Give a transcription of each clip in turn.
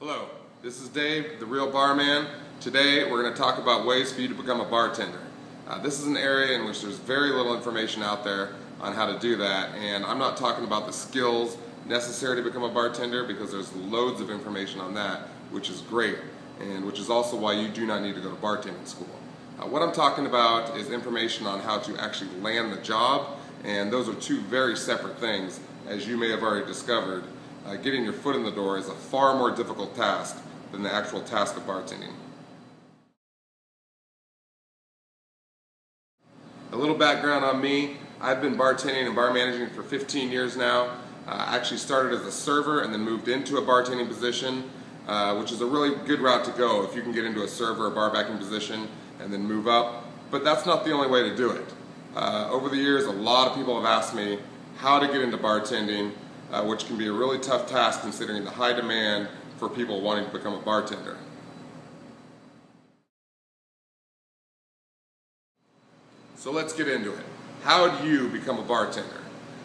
Hello, this is Dave, the Real Barman. Today we're going to talk about ways for you to become a bartender. This is an area in which there's very little information out there on how to do that, and I'm not talking about the skills necessary to become a bartender because there's loads of information on that, which is great, and which is also why you do not need to go to bartending school. What I'm talking about is information on how to actually land the job, and those are two very separate things, as you may have already discovered. Getting your foot in the door is a far more difficult task than the actual task of bartending. A little background on me: I've been bartending and bar managing for 15 years now. I actually started as a server and then moved into a bartending position, which is a really good route to go if you can get into a server or bar backing position and then move up. But that's not the only way to do it. Over the years, a lot of people have asked me how to get into bartending, which can be a really tough task considering the high demand for people wanting to become a bartender. So let's get into it. How do you become a bartender?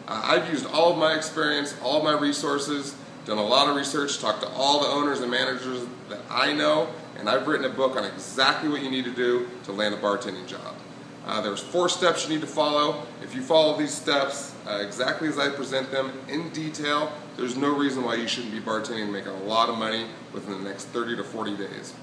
I've used all of my experience, all of my resources, done a lot of research, talked to all the owners and managers that I know, and I've written a book on exactly what you need to do to land a bartending job. There's 4 steps you need to follow. If you follow these steps exactly as I present them in detail, there's no reason why you shouldn't be bartending and making a lot of money within the next 30 to 40 days.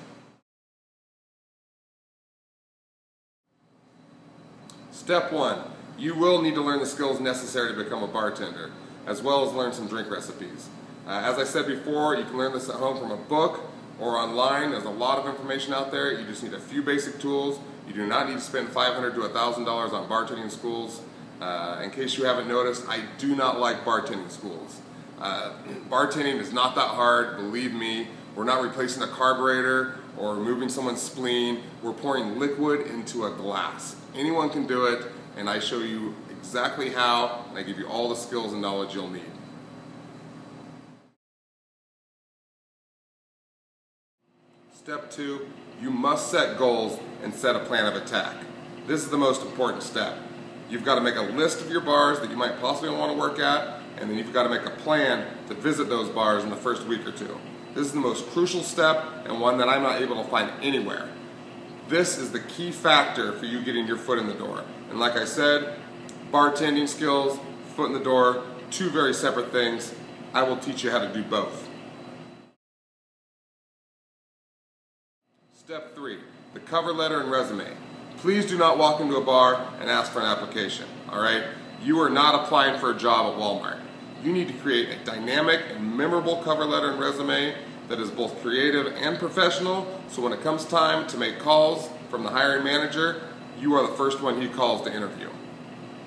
Step 1. You will need to learn the skills necessary to become a bartender, as well as learn some drink recipes. As I said before, you can learn this at home from a book or online. There's a lot of information out there. You just need a few basic tools. You do not need to spend $500 to $1,000 on bartending schools. In case you haven't noticed, I do not like bartending schools. Bartending is not that hard, believe me. We're not replacing a carburetor or removing someone's spleen. We're pouring liquid into a glass. Anyone can do it, and I show you exactly how, and I give you all the skills and knowledge you'll need. Step 2, you must set goals and set a plan of attack. This is the most important step. You've got to make a list of your bars that you might possibly want to work at, and then you've got to make a plan to visit those bars in the first week or two. This is the most crucial step and one that I'm not able to find anywhere. This is the key factor for you getting your foot in the door. And like I said, bartending skills, foot in the door, two very separate things. I will teach you how to do both. Step 3, the cover letter and resume. Please do not walk into a bar and ask for an application, all right? You are not applying for a job at Walmart. You need to create a dynamic and memorable cover letter and resume that is both creative and professional, so when it comes time to make calls from the hiring manager, you are the first one he calls to interview.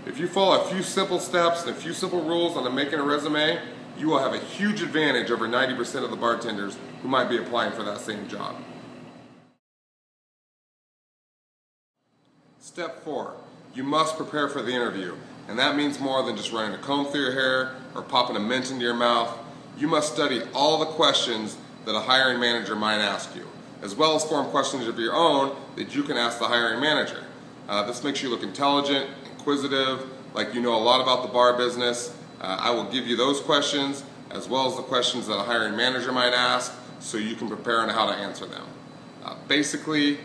If you follow a few simple steps and a few simple rules on making a resume, you will have a huge advantage over 90% of the bartenders who might be applying for that same job. Step 4, you must prepare for the interview, and that means more than just running a comb through your hair or popping a mint into your mouth. You must study all the questions that a hiring manager might ask you, as well as form questions of your own that you can ask the hiring manager. This makes you look intelligent, inquisitive, like you know a lot about the bar business. I will give you those questions, as well as the questions that a hiring manager might ask, so you can prepare on how to answer them. Basically,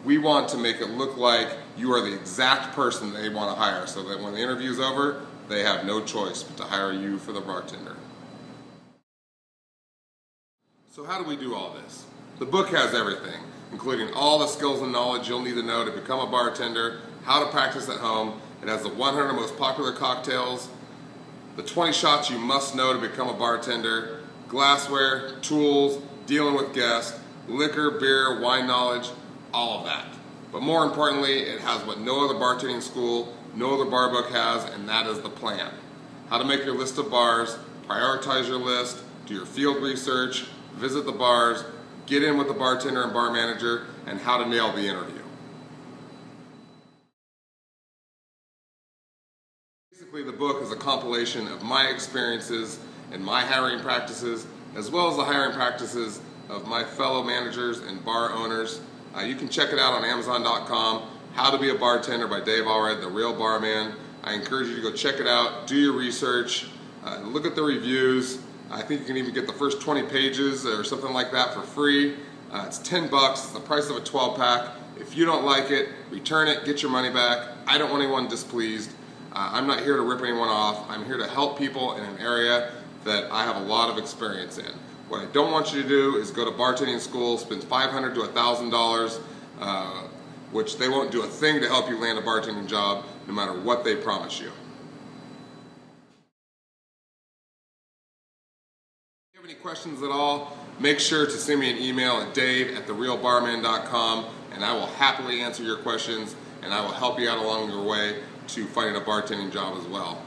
we want to make it look like you are the exact person they want to hire, so that when the interview is over, they have no choice but to hire you for the bartender. So how do we do all this? The book has everything, including all the skills and knowledge you'll need to know to become a bartender, how to practice at home. It has the 100 most popular cocktails, the 20 shots you must know to become a bartender, glassware, tools, dealing with guests, liquor, beer, wine knowledge, all of that. But more importantly, it has what no other bartending school, no other bar book has, and that is the plan. How to make your list of bars, prioritize your list, do your field research, visit the bars, get in with the bartender and bar manager, and how to nail the interview. Basically, the book is a compilation of my experiences and my hiring practices, as well as the hiring practices of my fellow managers and bar owners. You can check it out on Amazon.com, How to Be a Bartender by Dave Allred, the Real Barman. I encourage you to go check it out, do your research, look at the reviews, I think you can even get the first 20 pages or something like that for free. It's $10, it's the price of a 12-pack. If you don't like it, return it, get your money back. I don't want anyone displeased. I'm not here to rip anyone off. I'm here to help people in an area that I have a lot of experience in. What I don't want you to do is go to bartending school, spend $500 to $1,000, which they won't do a thing to help you land a bartending job, no matter what they promise you. If you have any questions at all, make sure to send me an email at dave@therealbarman.com, and I will happily answer your questions, and I will help you out along your way to finding a bartending job as well.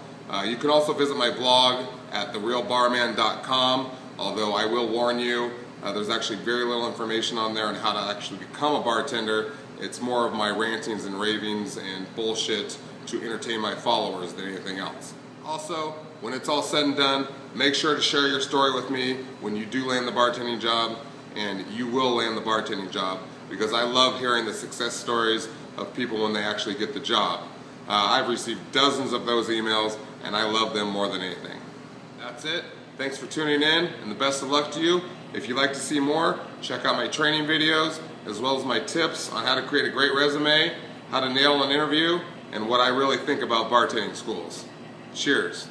You can also visit my blog at therealbarman.com, although I will warn you, there's actually very little information on there on how to actually become a bartender. It's more of my rantings and ravings and bullshit to entertain my followers than anything else. Also, when it's all said and done, make sure to share your story with me when you do land the bartending job, and you will land the bartending job, because I love hearing the success stories of people when they actually get the job. I've received dozens of those emails, and I love them more than anything. That's it. Thanks for tuning in, and the best of luck to you. If you'd like to see more, check out my training videos, as well as my tips on how to create a great resume, how to nail an interview, and what I really think about bartending schools. Cheers.